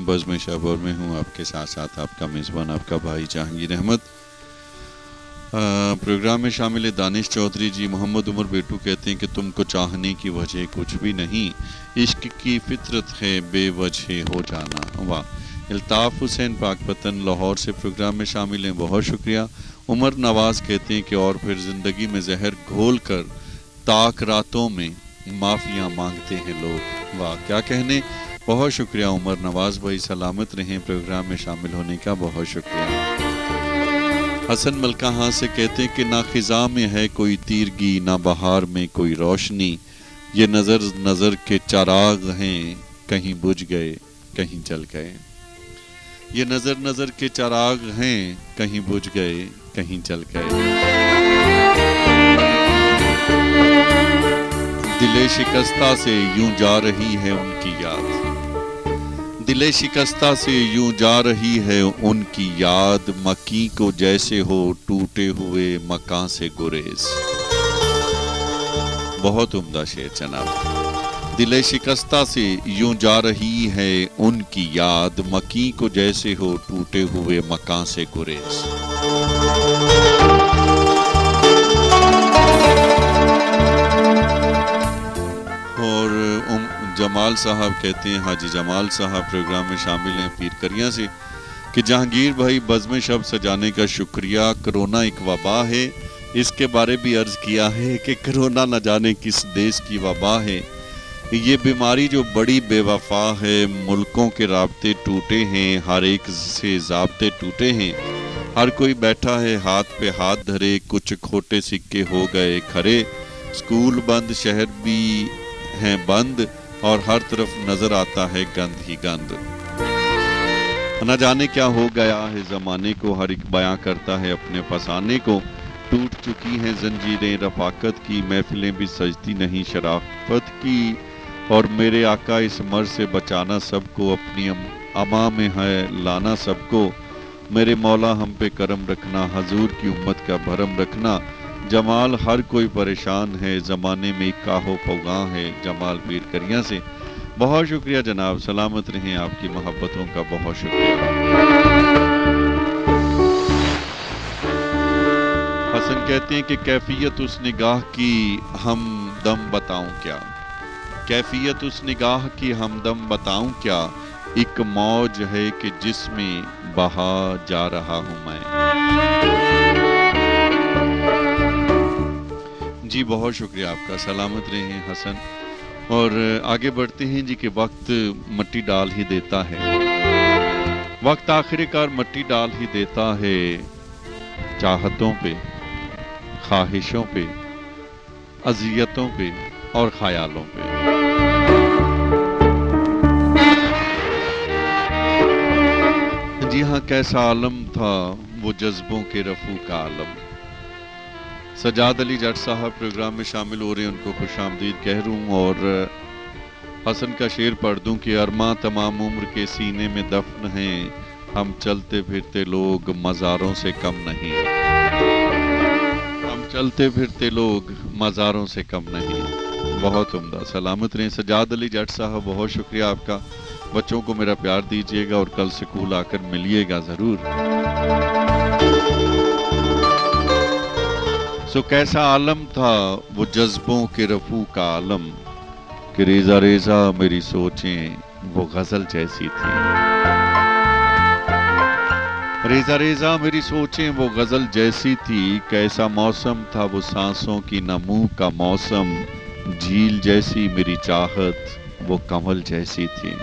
बज़्म शब और मैं हूँ आपके साथ साथ आपका मेज़बान आपका भाई जहांगीर अहमद। प्रोग्राम में शामिल दानिश चौधरी जी। मोहम्मद उमर बेटू कहते हैं कि तुमको चाहने की वजह कुछ भी नहीं, इश्क की फितरत है बेवजह हो जाना। वाह। अल्ताफ़ हुसैन पाकपतन लाहौर से प्रोग्राम में शामिल हैं, बहुत शुक्रिया। उमर नवाज़ कहते हैं कि और फिर ज़िंदगी में जहर घोल कर ताक रातों में माफ़ियाँ मांगते हैं लोग। वाह क्या कहने, बहुत शुक्रिया उमर नवाज़ भाई, सलामत रहें। प्रोग्राम में शामिल होने का बहुत शुक्रिया। हसन मलका हाँ से कहते हैं कि ना ख़िज़ा में है कोई तीरगी, ना बहार में कोई रोशनी, ये नज़र नज़र के चराग हैं कहीं बुझ गए कहीं जल गए। ये नज़र नज़र के चराग हैं कहीं बुझ गए कहीं जल गए। दिले शिकस्ता से यूं जा रही है उनकी याद, दिले शिकस्ता से यूं जा रही है उनकी याद, मकी को जैसे हो टूटे हुए मकान से गुरेज। बहुत उम्दा शेर जनाब। दिले शिकस्ता से यूं जा रही है उनकी याद, मकी को जैसे हो टूटे हुए मकान से गुरेज। और जमाल साहब कहते हैं, हाजी जमाल साहब प्रोग्राम में शामिल हैं पीरकरियां से, कि जहांगीर भाई बज़्म शब सजाने का शुक्रिया। कोरोना एक वबा है, इसके बारे भी अर्ज़ किया है कि कोरोना न जाने किस देश की वबा है। ये बीमारी जो बड़ी बेवफा है, मुल्कों के राब्ते टूटे हैं, हर एक से ज़ाब्ते टूटे हैं। हर कोई बैठा है हाथ पे हाथ धरे, कुछ खोटे सिक्के हो गए खरे। स्कूल बंद, शहर भी हैं बंद, और हर तरफ नजर आता है गंद ही गंद। न जाने क्या हो गया है ज़माने को, हर एक बयां करता है अपने फसाने को। टूट चुकी हैं जंजीरें रफ़ाकत की, महफिलें भी सजती नहीं शराफत की। और मेरे आका इस मर्ज़ से बचाना सबको, अपनी अमा में है लाना सबको। मेरे मौला हम पे करम रखना, हजूर की उम्मत का भरम रखना। जमाल हर कोई परेशान है, ज़माने में काहो फौगा है। जमाल पीरकरियां से, बहुत शुक्रिया जनाब, सलामत रहें, आपकी मोहब्बतों का बहुत शुक्रिया। हसन कहते हैं कि कैफियत उस निगाह की हम दम बताऊं क्या, कैफियत उस निगाह की हम दम बताऊं क्या। एक मौज है कि जिसमें बहा जा रहा हूं मैं। जी बहुत शुक्रिया आपका, सलामत रहें हसन। और आगे बढ़ते हैं जी कि वक्त मट्टी डाल ही देता है, वक्त आखिरकार मट्टी डाल ही देता है चाहतों पे, ख्वाहिशों पे, अज़ियतों पे और ख्यालों पे। जी हाँ, कैसा आलम था वो जज्बों के रफू का आलम। सजाद अली जट साहब प्रोग्राम में शामिल हो रहे हैं, उनको खुशामदीद कह रूँ। और हसन का शेर पढ़ दूँ कि अरमा तमाम उम्र के सीने में दफन हैं, हम चलते फिरते लोग मज़ारों से कम नहीं, हम चलते फिरते लोग मज़ारों से कम नहीं। बहुत उम्दा, सलामत रहें सजाद अली जट साहब, बहुत शुक्रिया आपका। बच्चों को मेरा प्यार दीजिएगा और कल स्कूल आकर मिलिएगा ज़रूर। तो कैसा आलम था वो जज्बों के रफू का आलम, कि रेजा रेजा मेरी सोचें वो गजल जैसी थी। रेजा रेजा मेरी सोचें वो गजल जैसी थी। कैसा मौसम था वो सांसों की नमू का मौसम, झील जैसी मेरी चाहत वो कमल जैसी थी।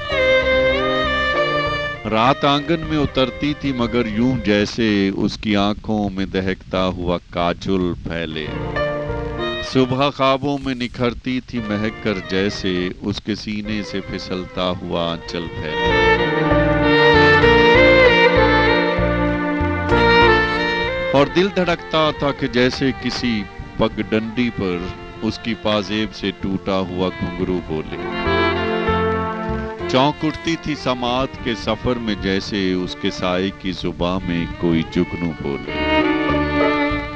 रात आंगन में उतरती थी मगर यूं जैसे उसकी आंखों में दहकता हुआ काजुल फैले। सुबह ख्वाबों में निखरती थी महक कर जैसे उसके सीने से फिसलता हुआ आंचल फैले। और दिल धड़कता था कि जैसे किसी पगडंडी पर उसकी पाजेब से टूटा हुआ घुंघरू बोले। चौंक उठती थी समात के सफर में जैसे उसके साए की जुबां में कोई जुगनू बोले।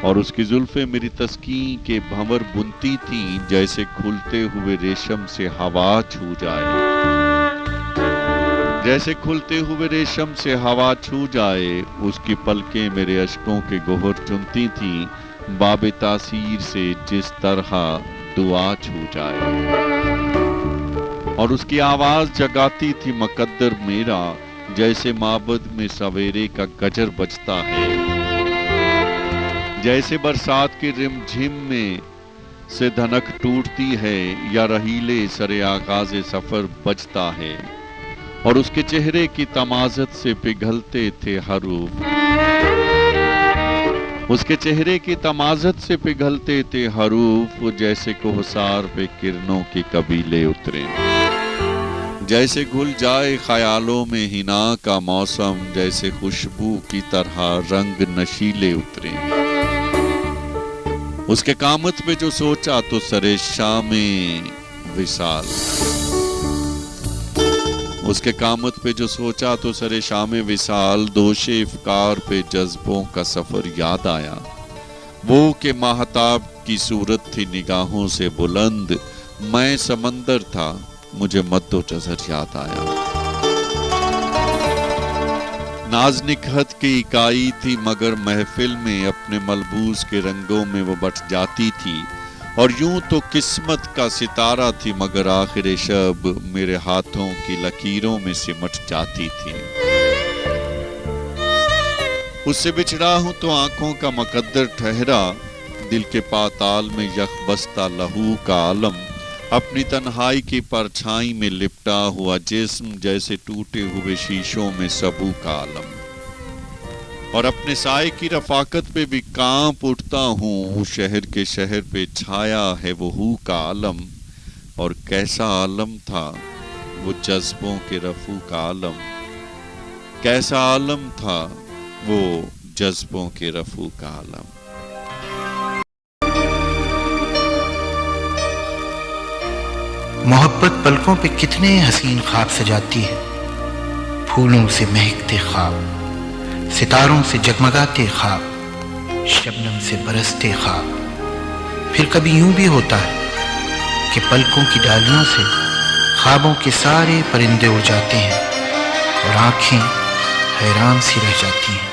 और उसकी जुल्फे मेरी तस्कीन के भंवर बुनती थी जैसे खुलते हुए रेशम से हवा छू जाए। جیسے کھلتے ہوئے ریشم سے ہوا چھو جائے، اس کی پلکیں میرے اشکوں کے گوہر چنتی تھیں، باب تاثیر سے جس طرح دعا چھو جائے، اور اس کی آواز جگاتی تھی مقدر میرا، جیسے معبد میں سویرے کا گجر بجتا ہے، جیسے برسات کی رم جھم میں سے دھنک ٹوٹتی ہے، یا رحیلے سر آغاز سفر بجتا ہے، اور اس کے چہرے کی تمازت سے پگھلتے تھے حروف، اس کے چہرے کی تمازت سے پگھلتے تھے حروف، جیسے کوہسار پہ کرنوں کے قبیلے اترے، جیسے گھل جائے خیالوں میں حنا کا موسم، جیسے خوشبو کی طرح رنگ نشیلے اترے، اس کے قامت پہ جو سوچا تو سر شام وصال، اس کے قامت پہ جو سوچا تو سر شام وصال، دوش افکار پہ جذبوں کا سفر یاد آیا، وہ کہ ماہتاب کی صورت تھی نگاہوں سے بلند، میں سمندر تھا مجھے مد و جزر یاد آیا، ناز نکہت کی اکائی تھی مگر محفل میں اپنے ملبوس کے رنگوں میں وہ بٹ جاتی تھی، اور یوں تو قسمت کا ستارہ تھی مگر آخر شب میرے ہاتھوں کی لکیروں میں سمٹ جاتی تھی، اس سے بچھڑا ہوں تو آنکھوں کا مقدر ٹھہرا، دل کے پاتال میں یک بستہ لہو کا عالم، اپنی تنہائی کی پرچھائی میں لپٹا ہوا جسم، جیسے ٹوٹے ہوئے شیشوں میں سبو کا عالم، اور اپنے سائے کی رفاقت پہ بھی کانپ اٹھتا ہوں، شہر کے شہر پہ چھایا ہے وہ ہو کا عالم، اور کیسا عالم تھا وہ جذبوں کے رفو کا عالم، کیسا عالم تھا وہ جذبوں کے رفو کا عالم۔ محبت پلکوں پہ کتنے حسین خواب سجاتی ہے، پھولوں سے مہکتے خواب، ستاروں سے جگمگاتے خواب، شبنم سے برستے خواب، پھر کبھی یوں بھی ہوتا ہے کہ پلکوں کی ڈالیوں سے خوابوں کے سارے پرندے اڑ جاتے ہیں اور آنکھیں حیران سی رہ جاتی ہیں۔